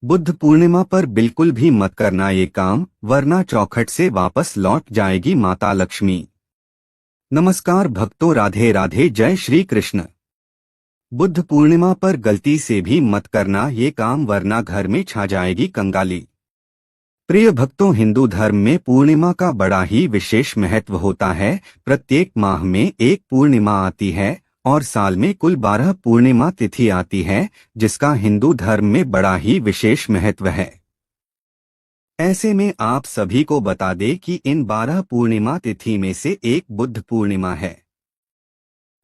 बुद्ध पूर्णिमा पर बिल्कुल भी मत करना ये काम, वरना चौखट से वापस लौट जाएगी माता लक्ष्मी। नमस्कार भक्तों, राधे राधे, जय श्री कृष्ण। बुद्ध पूर्णिमा पर गलती से भी मत करना ये काम, वरना घर में छा जाएगी कंगाली। प्रिय भक्तों, हिंदू धर्म में पूर्णिमा का बड़ा ही विशेष महत्व होता है। प्रत्येक माह में एक पूर्णिमा आती है और साल में कुल 12 पूर्णिमा तिथि आती है, जिसका हिंदू धर्म में बड़ा ही विशेष महत्व है। ऐसे में आप सभी को बता दें कि इन 12 पूर्णिमा तिथि में से एक बुद्ध पूर्णिमा है।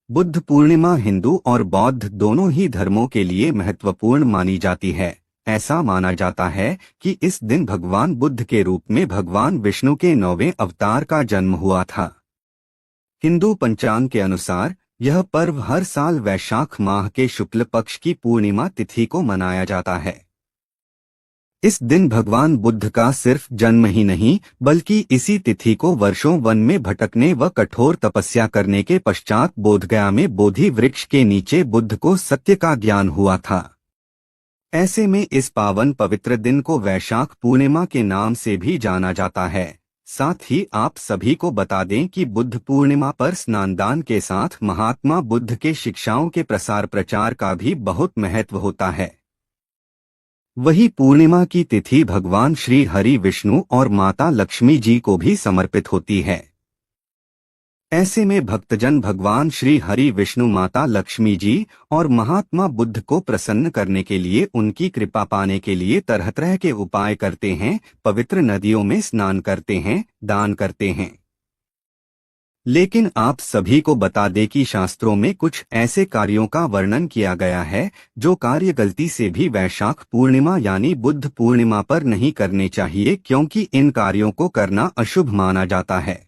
बुद्ध पूर्णिमा हिंदू और बौद्ध दोनों ही धर्मों के लिए महत्वपूर्ण मानी जाती है। ऐसा माना जाता है कि इस दिन भगवान बुद्ध के रूप में भगवान विष्णु के 9वें अवतार का जन्म हुआ था। हिंदू पंचांग के अनुसार यह पर्व हर साल वैशाख माह के शुक्ल पक्ष की पूर्णिमा तिथि को मनाया जाता है। इस दिन भगवान बुद्ध का सिर्फ जन्म ही नहीं, बल्कि इसी तिथि को वर्षों वन में भटकने व कठोर तपस्या करने के पश्चात बोधगया में बोधि वृक्ष के नीचे बुद्ध को सत्य का ज्ञान हुआ था। ऐसे में इस पावन पवित्र दिन को वैशाख पूर्णिमा के नाम से भी जाना जाता है। साथ ही आप सभी को बता दें कि बुद्ध पूर्णिमा पर स्नानदान के साथ महात्मा बुद्ध के शिक्षाओं के प्रसार प्रचार का भी बहुत महत्व होता है। वही पूर्णिमा की तिथि भगवान श्री हरि विष्णु और माता लक्ष्मी जी को भी समर्पित होती है। ऐसे में भक्तजन भगवान श्री हरि विष्णु, माता लक्ष्मी जी और महात्मा बुद्ध को प्रसन्न करने के लिए, उनकी कृपा पाने के लिए तरह तरह के उपाय करते हैं। पवित्र नदियों में स्नान करते हैं, दान करते हैं। लेकिन आप सभी को बता दें कि शास्त्रों में कुछ ऐसे कार्यों का वर्णन किया गया है जो कार्य गलती से भी वैशाख पूर्णिमा यानी बुद्ध पूर्णिमा पर नहीं करने चाहिए, क्योंकि इन कार्यों को करना अशुभ माना जाता है।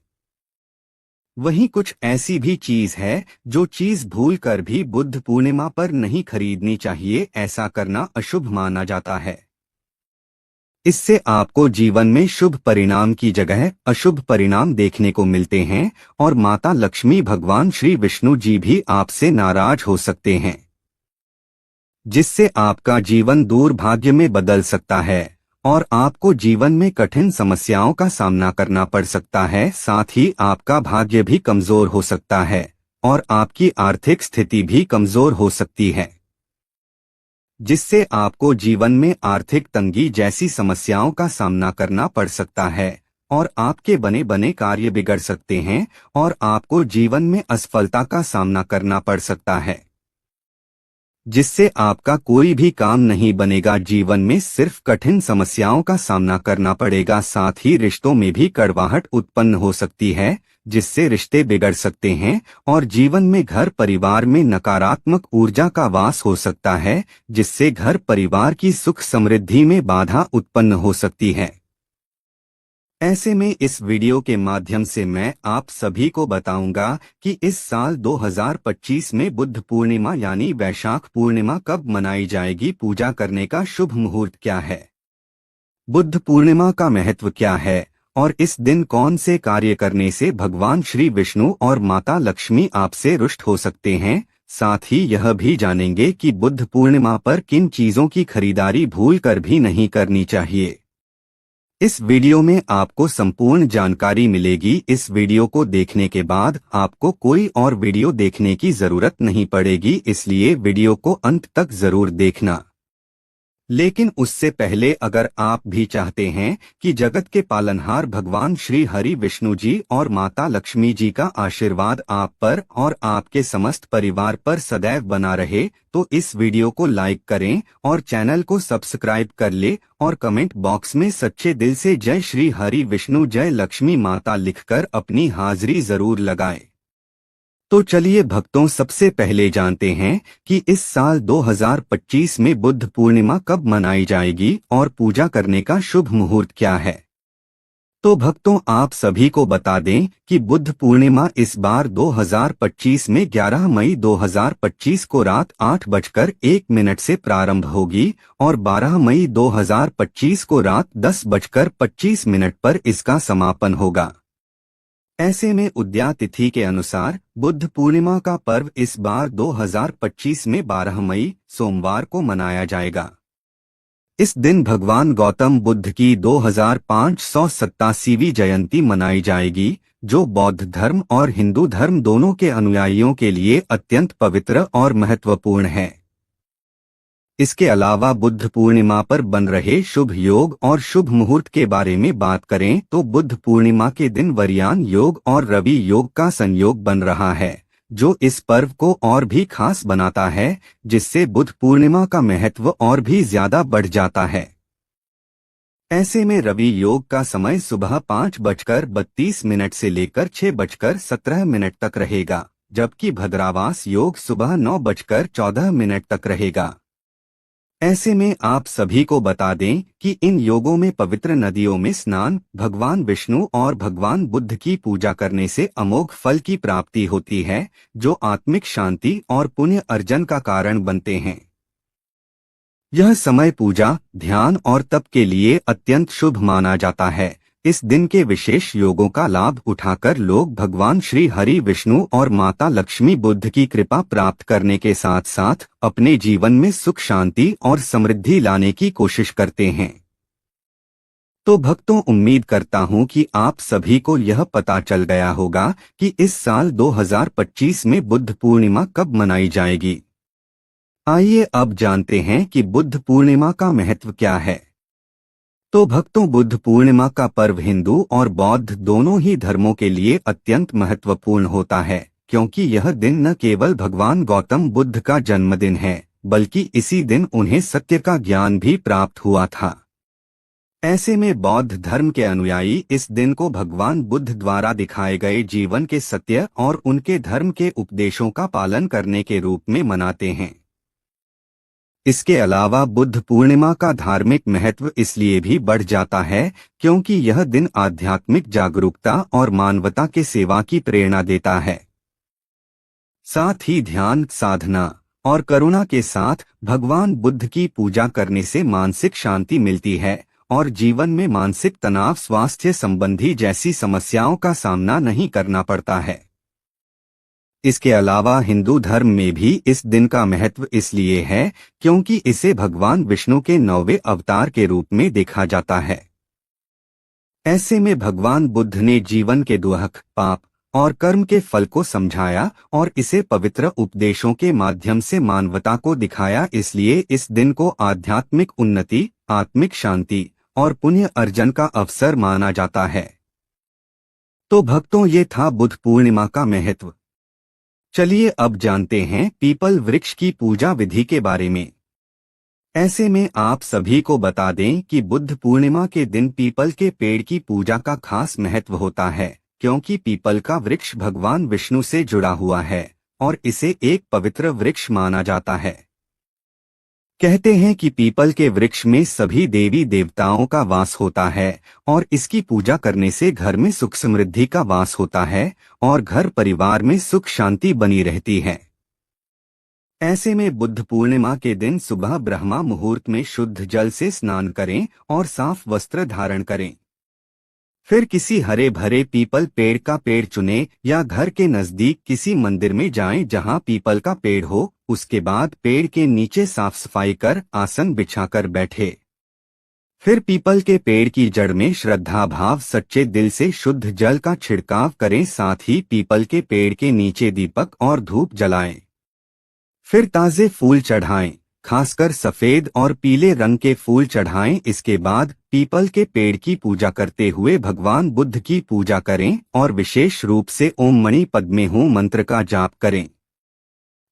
वहीं कुछ ऐसी भी चीज है जो चीज भूल कर भी बुद्ध पूर्णिमा पर नहीं खरीदनी चाहिए। ऐसा करना अशुभ माना जाता है। इससे आपको जीवन में शुभ परिणाम की जगह अशुभ परिणाम देखने को मिलते हैं और माता लक्ष्मी, भगवान श्री विष्णु जी भी आपसे नाराज हो सकते हैं, जिससे आपका जीवन दुर्भाग्य में बदल सकता है और आपको जीवन में कठिन समस्याओं का सामना करना पड़ सकता है। साथ ही आपका भाग्य भी कमजोर हो सकता है और आपकी आर्थिक स्थिति भी कमजोर हो सकती है, जिससे आपको जीवन में आर्थिक तंगी जैसी समस्याओं का सामना करना पड़ सकता है और आपके बने बने कार्य बिगड़ सकते हैं और आपको जीवन में असफलता का सामना करना पड़ सकता है, जिससे आपका कोई भी काम नहीं बनेगा। जीवन में सिर्फ कठिन समस्याओं का सामना करना पड़ेगा। साथ ही रिश्तों में भी कड़वाहट उत्पन्न हो सकती है, जिससे रिश्ते बिगड़ सकते हैं और जीवन में घर परिवार में नकारात्मक ऊर्जा का वास हो सकता है, जिससे घर परिवार की सुख समृद्धि में बाधा उत्पन्न हो सकती है। ऐसे में इस वीडियो के माध्यम से मैं आप सभी को बताऊंगा कि इस साल 2025 में बुद्ध पूर्णिमा यानी वैशाख पूर्णिमा कब मनाई जाएगी, पूजा करने का शुभ मुहूर्त क्या है, बुद्ध पूर्णिमा का महत्व क्या है और इस दिन कौन से कार्य करने से भगवान श्री विष्णु और माता लक्ष्मी आपसे रुष्ट हो सकते हैं। साथ ही यह भी जानेंगे कि बुद्ध पूर्णिमा पर किन चीजों की खरीदारी भूल कर भी नहीं करनी चाहिए। इस वीडियो में आपको संपूर्ण जानकारी मिलेगी। इस वीडियो को देखने के बाद आपको कोई और वीडियो देखने की जरूरत नहीं पड़ेगी, इसलिए वीडियो को अंत तक जरूर देखना। लेकिन उससे पहले अगर आप भी चाहते हैं कि जगत के पालनहार भगवान श्री हरि विष्णु जी और माता लक्ष्मी जी का आशीर्वाद आप पर और आपके समस्त परिवार पर सदैव बना रहे, तो इस वीडियो को लाइक करें और चैनल को सब्सक्राइब कर ले और कमेंट बॉक्स में सच्चे दिल से जय श्री हरि विष्णु, जय लक्ष्मी माता लिखकर अपनी हाजिरी जरूर लगाएं। तो चलिए भक्तों, सबसे पहले जानते हैं कि इस साल 2025 में बुद्ध पूर्णिमा कब मनाई जाएगी और पूजा करने का शुभ मुहूर्त क्या है। तो भक्तों, आप सभी को बता दें कि बुद्ध पूर्णिमा इस बार 2025 में 11 मई 2025 को रात 8:01 से प्रारंभ होगी और 12 मई 2025 को रात 10:25 पर इसका समापन होगा। ऐसे में उदया तिथि के अनुसार बुद्ध पूर्णिमा का पर्व इस बार 2025 में 12 मई सोमवार को मनाया जाएगा। इस दिन भगवान गौतम बुद्ध की 2587वीं जयंती मनाई जाएगी, जो बौद्ध धर्म और हिंदू धर्म दोनों के अनुयायियों के लिए अत्यंत पवित्र और महत्वपूर्ण है। इसके अलावा बुद्ध पूर्णिमा पर बन रहे शुभ योग और शुभ मुहूर्त के बारे में बात करें तो बुद्ध पूर्णिमा के दिन वरयान योग और रवि योग का संयोग बन रहा है, जो इस पर्व को और भी खास बनाता है, जिससे बुद्ध पूर्णिमा का महत्व और भी ज्यादा बढ़ जाता है। ऐसे में रवि योग का समय सुबह 5:32 से लेकर 6:17 तक रहेगा, जबकि भद्रावास योग सुबह 9:14 तक रहेगा। ऐसे में आप सभी को बता दें कि इन योगों में पवित्र नदियों में स्नान, भगवान विष्णु और भगवान बुद्ध की पूजा करने से अमोघ फल की प्राप्ति होती है, जो आत्मिक शांति और पुण्य अर्जन का कारण बनते हैं। यह समय पूजा, ध्यान और तप के लिए अत्यंत शुभ माना जाता है। इस दिन के विशेष योगों का लाभ उठाकर लोग भगवान श्री हरि विष्णु और माता लक्ष्मी बुद्ध की कृपा प्राप्त करने के साथ साथ अपने जीवन में सुख, शांति और समृद्धि लाने की कोशिश करते हैं। तो भक्तों, उम्मीद करता हूं कि आप सभी को यह पता चल गया होगा कि इस साल 2025 में बुद्ध पूर्णिमा कब मनाई जाएगी। आइए अब जानते हैं कि बुद्ध पूर्णिमा का महत्व क्या है। तो भक्तों, बुद्ध पूर्णिमा का पर्व हिंदू और बौद्ध दोनों ही धर्मों के लिए अत्यंत महत्वपूर्ण होता है, क्योंकि यह दिन न केवल भगवान गौतम बुद्ध का जन्मदिन है, बल्कि इसी दिन उन्हें सत्य का ज्ञान भी प्राप्त हुआ था। ऐसे में बौद्ध धर्म के अनुयायी इस दिन को भगवान बुद्ध द्वारा दिखाए गए जीवन के सत्य और उनके धर्म के उपदेशों का पालन करने के रूप में मनाते हैं। इसके अलावा बुद्ध पूर्णिमा का धार्मिक महत्व इसलिए भी बढ़ जाता है क्योंकि यह दिन आध्यात्मिक जागरूकता और मानवता के सेवा की प्रेरणा देता है। साथ ही ध्यान, साधना और करुणा के साथ भगवान बुद्ध की पूजा करने से मानसिक शांति मिलती है और जीवन में मानसिक तनाव, स्वास्थ्य संबंधी जैसी समस्याओं का सामना नहीं करना पड़ता है। इसके अलावा हिंदू धर्म में भी इस दिन का महत्व इसलिए है क्योंकि इसे भगवान विष्णु के 9वें अवतार के रूप में देखा जाता है। ऐसे में भगवान बुद्ध ने जीवन के दुख, पाप और कर्म के फल को समझाया और इसे पवित्र उपदेशों के माध्यम से मानवता को दिखाया। इसलिए इस दिन को आध्यात्मिक उन्नति, आत्मिक शांति और पुण्य अर्जन का अवसर माना जाता है। तो भक्तों, ये था बुद्ध पूर्णिमा का महत्व। चलिए अब जानते हैं पीपल वृक्ष की पूजा विधि के बारे में। ऐसे में आप सभी को बता दें कि बुद्ध पूर्णिमा के दिन पीपल के पेड़ की पूजा का खास महत्व होता है, क्योंकि पीपल का वृक्ष भगवान विष्णु से जुड़ा हुआ है और इसे एक पवित्र वृक्ष माना जाता है। कहते हैं कि पीपल के वृक्ष में सभी देवी देवताओं का वास होता है और इसकी पूजा करने से घर में सुख समृद्धि का वास होता है और घर परिवार में सुख शांति बनी रहती है। ऐसे में बुद्ध पूर्णिमा के दिन सुबह ब्रह्मा मुहूर्त में शुद्ध जल से स्नान करें और साफ वस्त्र धारण करें। फिर किसी हरे भरे पीपल पेड़ का पेड़ चुनें या घर के नजदीक किसी मंदिर में जाएं जहां पीपल का पेड़ हो। उसके बाद पेड़ के नीचे साफ सफाई कर आसन बिछाकर बैठे। फिर पीपल के पेड़ की जड़ में श्रद्धा भाव सच्चे दिल से शुद्ध जल का छिड़काव करें। साथ ही पीपल के पेड़ के नीचे दीपक और धूप जलाएं। फिर ताजे फूल चढ़ाएं, खासकर सफेद और पीले रंग के फूल चढ़ाएं। इसके बाद पीपल के पेड़ की पूजा करते हुए भगवान बुद्ध की पूजा करें और विशेष रूप से ओम मणि पद्मे हूं मंत्र का जाप करें।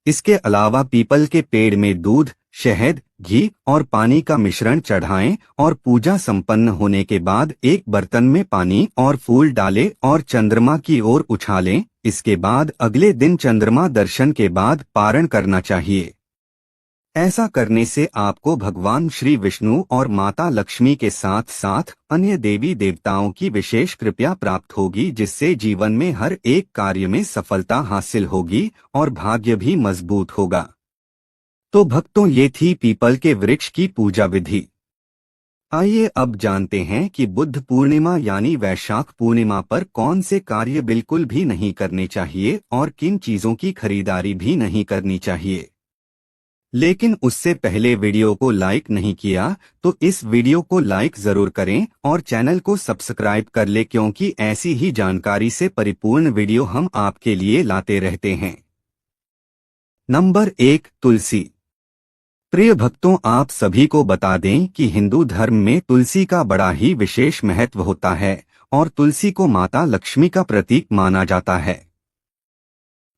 इसके अलावा पीपल के पेड़ में दूध, शहद, घी और पानी का मिश्रण चढ़ाएं और पूजा संपन्न होने के बाद एक बर्तन में पानी और फूल डालें और चंद्रमा की ओर उछालें। इसके बाद अगले दिन चंद्रमा दर्शन के बाद पारण करना चाहिए। ऐसा करने से आपको भगवान श्री विष्णु और माता लक्ष्मी के साथ साथ अन्य देवी देवताओं की विशेष कृपा प्राप्त होगी, जिससे जीवन में हर एक कार्य में सफलता हासिल होगी और भाग्य भी मजबूत होगा। तो भक्तों, ये थी पीपल के वृक्ष की पूजा विधि। आइए अब जानते हैं कि बुद्ध पूर्णिमा यानी वैशाख पूर्णिमा पर कौन से कार्य बिल्कुल भी नहीं करने चाहिए और किन चीजों की खरीदारी भी नहीं करनी चाहिए। लेकिन उससे पहले वीडियो को लाइक नहीं किया तो इस वीडियो को लाइक जरूर करें और चैनल को सब्सक्राइब कर ले, क्योंकि ऐसी ही जानकारी से परिपूर्ण वीडियो हम आपके लिए लाते रहते हैं। नंबर 1, तुलसी। प्रिय भक्तों, आप सभी को बता दें कि हिंदू धर्म में तुलसी का बड़ा ही विशेष महत्व होता है और तुलसी को माता लक्ष्मी का प्रतीक माना जाता है।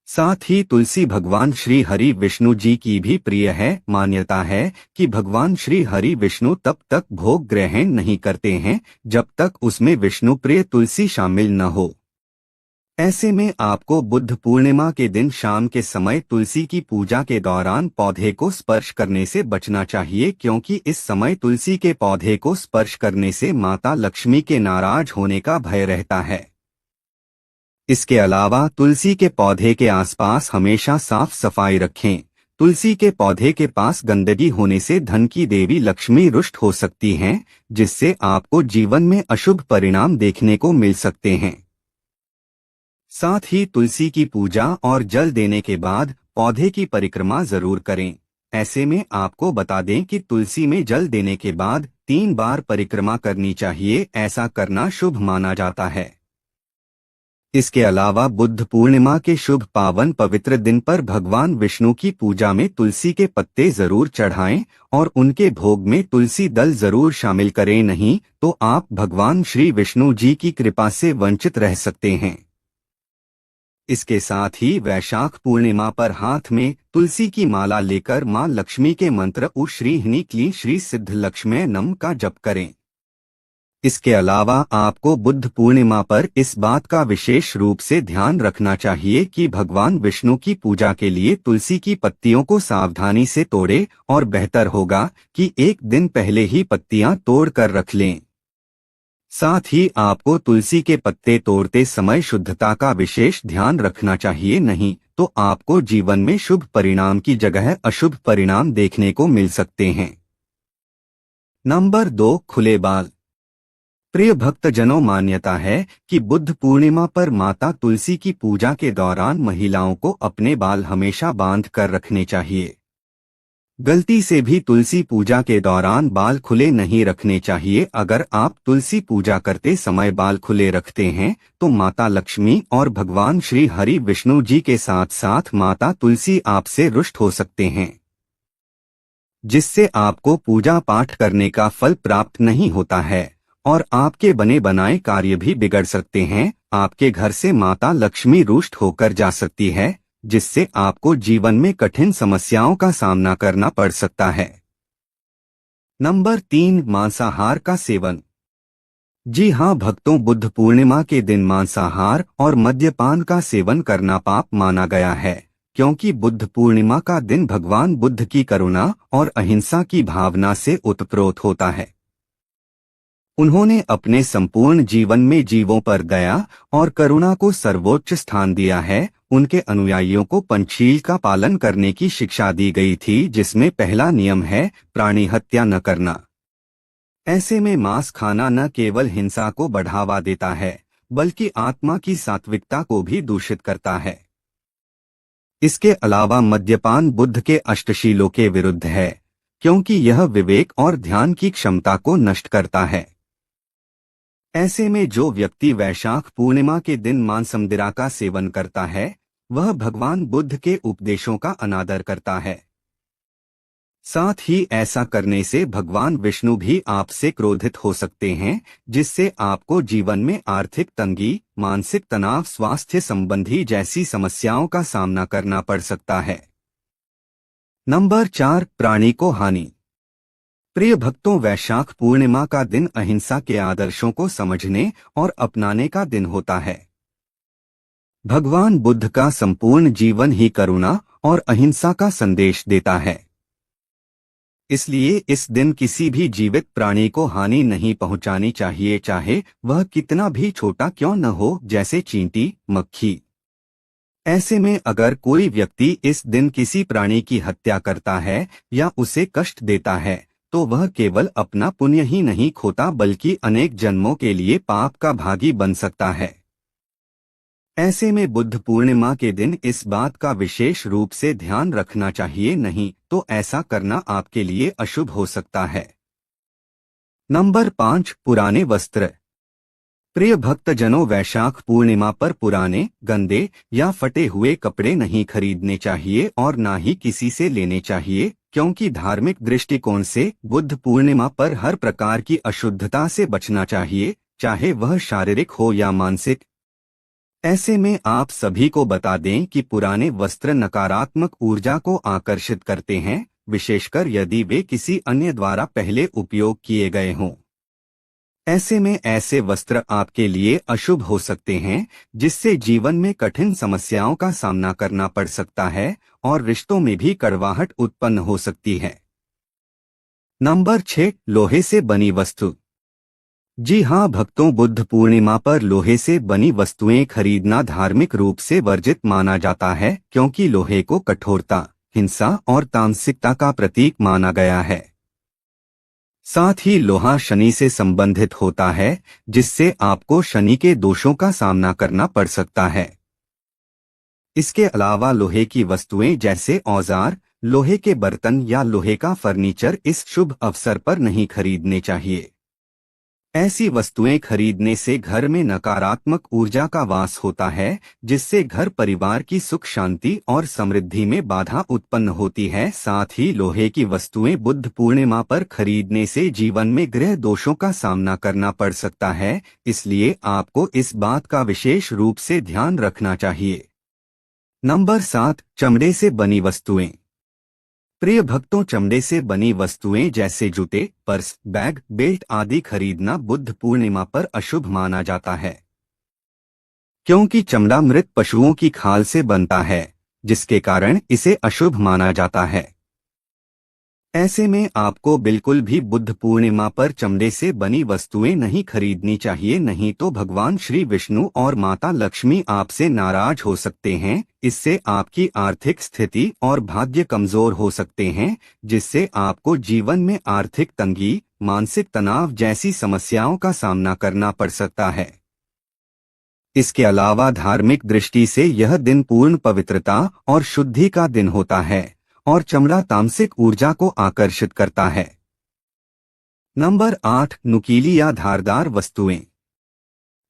साथ ही तुलसी भगवान श्री हरि विष्णु जी की भी प्रिय है। मान्यता है कि भगवान श्री हरि विष्णु तब तक भोग ग्रहण नहीं करते हैं जब तक उसमें विष्णु प्रिय तुलसी शामिल न हो। ऐसे में आपको बुद्ध पूर्णिमा के दिन शाम के समय तुलसी की पूजा के दौरान पौधे को स्पर्श करने से बचना चाहिए, क्योंकि इस समय तुलसी के पौधे को स्पर्श करने से माता लक्ष्मी के नाराज होने का भय रहता है। इसके अलावा तुलसी के पौधे के आसपास हमेशा साफ सफाई रखें। तुलसी के पौधे के पास गंदगी होने से धन की देवी लक्ष्मी रुष्ट हो सकती हैं, जिससे आपको जीवन में अशुभ परिणाम देखने को मिल सकते हैं। साथ ही तुलसी की पूजा और जल देने के बाद पौधे की परिक्रमा जरूर करें। ऐसे में आपको बता दें कि तुलसी में जल देने के बाद 3 बार परिक्रमा करनी चाहिए। ऐसा करना शुभ माना जाता है। इसके अलावा बुद्ध पूर्णिमा के शुभ पावन पवित्र दिन पर भगवान विष्णु की पूजा में तुलसी के पत्ते जरूर चढ़ाएं और उनके भोग में तुलसी दल जरूर शामिल करें, नहीं तो आप भगवान श्री विष्णु जी की कृपा से वंचित रह सकते हैं। इसके साथ ही वैशाख पूर्णिमा पर हाथ में तुलसी की माला लेकर मां लक्ष्मी के मंत्र उ श्री ह्रीं क्लीं श्री सिद्ध लक्ष्म्यै नमः का जप करें। इसके अलावा आपको बुद्ध पूर्णिमा पर इस बात का विशेष रूप से ध्यान रखना चाहिए कि भगवान विष्णु की पूजा के लिए तुलसी की पत्तियों को सावधानी से तोड़े और बेहतर होगा कि एक दिन पहले ही पत्तियां तोड़ कर रख लें। साथ ही आपको तुलसी के पत्ते तोड़ते समय शुद्धता का विशेष ध्यान रखना चाहिए, नहीं तो आपको जीवन में शुभ परिणाम की जगह अशुभ परिणाम देखने को मिल सकते हैं। नंबर 2, खुले बाल। प्रिय भक्तजनों, मान्यता है कि बुद्ध पूर्णिमा पर माता तुलसी की पूजा के दौरान महिलाओं को अपने बाल हमेशा बांध कर रखने चाहिए। गलती से भी तुलसी पूजा के दौरान बाल खुले नहीं रखने चाहिए। अगर आप तुलसी पूजा करते समय बाल खुले रखते हैं तो माता लक्ष्मी और भगवान श्री हरि विष्णु जी के साथ साथ माता तुलसी आपसे रुष्ट हो सकते हैं, जिससे आपको पूजा पाठ करने का फल प्राप्त नहीं होता है और आपके बने बनाए कार्य भी बिगड़ सकते हैं। आपके घर से माता लक्ष्मी रुष्ट होकर जा सकती है, जिससे आपको जीवन में कठिन समस्याओं का सामना करना पड़ सकता है। नंबर 3, मांसाहार का सेवन। जी हाँ भक्तों, बुद्ध पूर्णिमा के दिन मांसाहार और मद्यपान का सेवन करना पाप माना गया है, क्योंकि बुद्ध पूर्णिमा का दिन भगवान बुद्ध की करुणा और अहिंसा की भावना से ओतप्रोत होता है। उन्होंने अपने संपूर्ण जीवन में जीवों पर दया और करुणा को सर्वोच्च स्थान दिया है। उनके अनुयायियों को पंचशील का पालन करने की शिक्षा दी गई थी, जिसमें पहला नियम है प्राणी हत्या न करना। ऐसे में मांस खाना न केवल हिंसा को बढ़ावा देता है, बल्कि आत्मा की सात्विकता को भी दूषित करता है। इसके अलावा मद्यपान बुद्ध के अष्टशीलों के विरुद्ध है, क्योंकि यह विवेक और ध्यान की क्षमता को नष्ट करता है। ऐसे में जो व्यक्ति वैशाख पूर्णिमा के दिन मांसमदिरा का सेवन करता है, वह भगवान बुद्ध के उपदेशों का अनादर करता है। साथ ही ऐसा करने से भगवान विष्णु भी आपसे क्रोधित हो सकते हैं, जिससे आपको जीवन में आर्थिक तंगी, मानसिक तनाव, स्वास्थ्य संबंधी जैसी समस्याओं का सामना करना पड़ सकता है। नंबर 4, प्राणी को हानि। प्रिय भक्तों, वैशाख पूर्णिमा का दिन अहिंसा के आदर्शों को समझने और अपनाने का दिन होता है। भगवान बुद्ध का संपूर्ण जीवन ही करुणा और अहिंसा का संदेश देता है। इसलिए इस दिन किसी भी जीवित प्राणी को हानि नहीं पहुंचानी चाहिए, चाहे वह कितना भी छोटा क्यों न हो, जैसे चींटी, मक्खी। ऐसे में अगर कोई व्यक्ति इस दिन किसी प्राणी की हत्या करता है या उसे कष्ट देता है, तो वह केवल अपना पुण्य ही नहीं खोता, बल्कि अनेक जन्मों के लिए पाप का भागी बन सकता है। ऐसे में बुद्ध पूर्णिमा के दिन इस बात का विशेष रूप से ध्यान रखना चाहिए, नहीं तो ऐसा करना आपके लिए अशुभ हो सकता है। नंबर 5, पुराने वस्त्र। प्रिय भक्तजनों, वैशाख पूर्णिमा पर पुराने, गंदे या फटे हुए कपड़े नहीं खरीदने चाहिए और ना ही किसी से लेने चाहिए, क्योंकि धार्मिक दृष्टिकोण से बुद्ध पूर्णिमा पर हर प्रकार की अशुद्धता से बचना चाहिए, चाहे वह शारीरिक हो या मानसिक। ऐसे में आप सभी को बता दें कि पुराने वस्त्र नकारात्मक ऊर्जा को आकर्षित करते हैं, विशेषकर यदि वे किसी अन्य द्वारा पहले उपयोग किए गए हों। ऐसे में ऐसे वस्त्र आपके लिए अशुभ हो सकते हैं, जिससे जीवन में कठिन समस्याओं का सामना करना पड़ सकता है और रिश्तों में भी कड़वाहट उत्पन्न हो सकती है। नंबर 6, लोहे से बनी वस्तु। जी हाँ भक्तों, बुद्ध पूर्णिमा पर लोहे से बनी वस्तुएं खरीदना धार्मिक रूप से वर्जित माना जाता है, क्योंकि लोहे को कठोरता, हिंसा और तामसिकता का प्रतीक माना गया है। साथ ही लोहा शनि से संबंधित होता है, जिससे आपको शनि के दोषों का सामना करना पड़ सकता है। इसके अलावा लोहे की वस्तुएं जैसे औजार, लोहे के बर्तन या लोहे का फर्नीचर इस शुभ अवसर पर नहीं खरीदने चाहिए। ऐसी वस्तुएं खरीदने से घर में नकारात्मक ऊर्जा का वास होता है, जिससे घर परिवार की सुख शांति और समृद्धि में बाधा उत्पन्न होती है। साथ ही लोहे की वस्तुएं बुद्ध पूर्णिमा पर खरीदने से जीवन में गृह दोषों का सामना करना पड़ सकता है, इसलिए आपको इस बात का विशेष रूप से ध्यान रखना चाहिए। नंबर 7, चमड़े से बनी वस्तुएं। प्रिय भक्तों, चमड़े से बनी वस्तुएं जैसे जूते, पर्स, बैग, बेल्ट आदि खरीदना बुद्ध पूर्णिमा पर अशुभ माना जाता है, क्योंकि चमड़ा मृत पशुओं की खाल से बनता है, जिसके कारण इसे अशुभ माना जाता है। ऐसे में आपको बिल्कुल भी बुद्ध पूर्णिमा पर चमड़े से बनी वस्तुएं नहीं खरीदनी चाहिए, नहीं तो भगवान श्री विष्णु और माता लक्ष्मी आपसे नाराज हो सकते हैं। इससे आपकी आर्थिक स्थिति और भाग्य कमजोर हो सकते हैं, जिससे आपको जीवन में आर्थिक तंगी, मानसिक तनाव जैसी समस्याओं का सामना करना पड़ सकता है। इसके अलावा धार्मिक दृष्टि से यह दिन पूर्ण पवित्रता और शुद्धि का दिन होता है और चमड़ा तामसिक ऊर्जा को आकर्षित करता है। नंबर 8, नुकीली या धारदार वस्तुएं।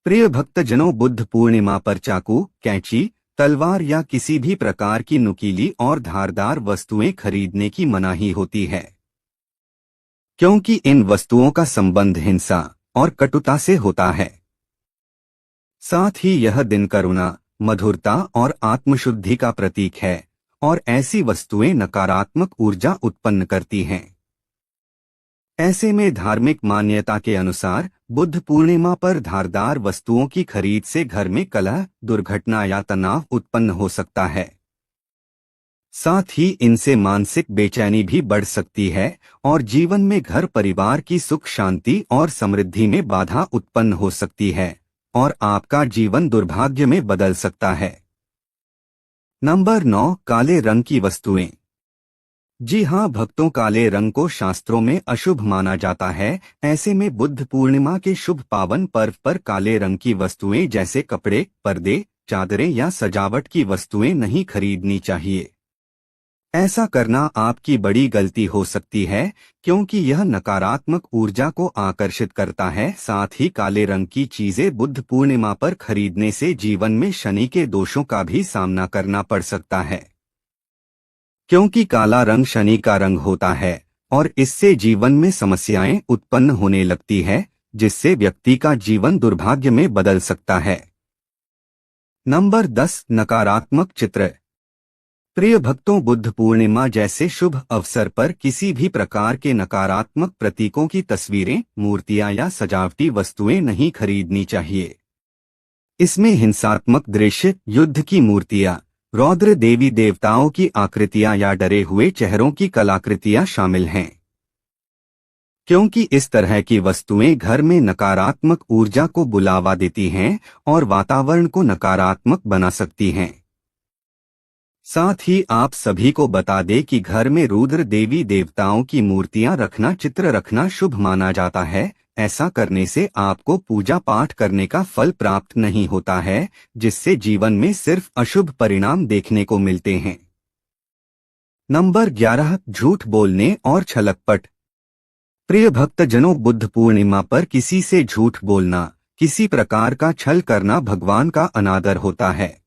प्रिय भक्तजनों, बुद्ध पूर्णिमा पर चाकू, कैंची, तलवार या किसी भी प्रकार की नुकीली और धारदार वस्तुएं खरीदने की मनाही होती है, क्योंकि इन वस्तुओं का संबंध हिंसा और कटुता से होता है। साथ ही यह दिन करुणा, मधुरता और आत्मशुद्धि का प्रतीक है और ऐसी वस्तुएं नकारात्मक ऊर्जा उत्पन्न करती हैं। ऐसे में धार्मिक मान्यता के अनुसार बुद्ध पूर्णिमा पर धारदार वस्तुओं की खरीद से घर में कलह, दुर्घटना या तनाव उत्पन्न हो सकता है। साथ ही इनसे मानसिक बेचैनी भी बढ़ सकती है और जीवन में घर परिवार की सुख शांति और समृद्धि में बाधा उत्पन्न हो सकती है और आपका जीवन दुर्भाग्य में बदल सकता है। नंबर 9, काले रंग की वस्तुएं। जी हाँ भक्तों, काले रंग को शास्त्रों में अशुभ माना जाता है। ऐसे में बुद्ध पूर्णिमा के शुभ पावन पर्व पर काले रंग की वस्तुएं जैसे कपड़े, पर्दे, चादरें या सजावट की वस्तुएं नहीं खरीदनी चाहिए। ऐसा करना आपकी बड़ी गलती हो सकती है, क्योंकि यह नकारात्मक ऊर्जा को आकर्षित करता है। साथ ही काले रंग की चीजें बुद्ध पूर्णिमा पर खरीदने से जीवन में शनि के दोषों का भी सामना करना पड़ सकता है, क्योंकि काला रंग शनि का रंग होता है और इससे जीवन में समस्याएं उत्पन्न होने लगती है, जिससे व्यक्ति का जीवन दुर्भाग्य में बदल सकता है। नंबर 10, नकारात्मक चित्र। प्रिय भक्तों, बुद्ध पूर्णिमा जैसे शुभ अवसर पर किसी भी प्रकार के नकारात्मक प्रतीकों की तस्वीरें, मूर्तियां या सजावटी वस्तुएं नहीं खरीदनी चाहिए। इसमें हिंसात्मक दृश्य, युद्ध की मूर्तियां, रौद्र देवी देवताओं की आकृतियां या डरे हुए चेहरों की कलाकृतियां शामिल हैं, क्योंकि इस तरह की वस्तुएं घर में नकारात्मक ऊर्जा को बुलावा देती हैं और वातावरण को नकारात्मक बना सकती हैं। साथ ही आप सभी को बता दें कि घर में रुद्र देवी देवताओं की मूर्तियां रखना, चित्र रखना शुभ माना जाता है। ऐसा करने से आपको पूजा पाठ करने का फल प्राप्त नहीं होता है, जिससे जीवन में सिर्फ अशुभ परिणाम देखने को मिलते हैं। नंबर 11, झूठ बोलने और छलकपट। प्रिय भक्तजनों, बुद्ध पूर्णिमा पर किसी से झूठ बोलना, किसी प्रकार का छल करना भगवान का अनादर होता है।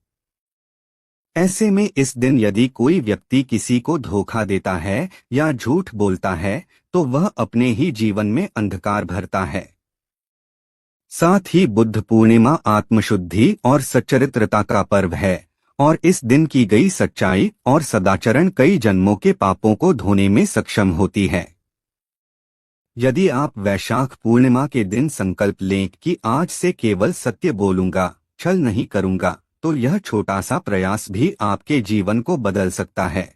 ऐसे में इस दिन यदि कोई व्यक्ति किसी को धोखा देता है या झूठ बोलता है, तो वह अपने ही जीवन में अंधकार भरता है। साथ ही बुद्ध पूर्णिमा आत्मशुद्धि और सच्चरित्रता का पर्व है और इस दिन की गई सच्चाई और सदाचरण कई जन्मों के पापों को धोने में सक्षम होती है। यदि आप वैशाख पूर्णिमा के दिन संकल्प लें कि आज से केवल सत्य बोलूंगा, छल नहीं करूंगा, तो यह छोटा सा प्रयास भी आपके जीवन को बदल सकता है,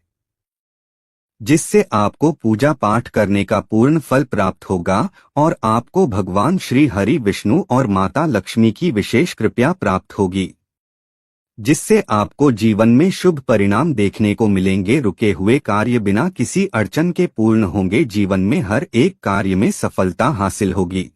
जिससे आपको पूजा पाठ करने का पूर्ण फल प्राप्त होगा और आपको भगवान श्री हरि विष्णु और माता लक्ष्मी की विशेष कृपा प्राप्त होगी, जिससे आपको जीवन में शुभ परिणाम देखने को मिलेंगे। रुके हुए कार्य बिना किसी अड़चन के पूर्ण होंगे। जीवन में हर एक कार्य में सफलता हासिल होगी।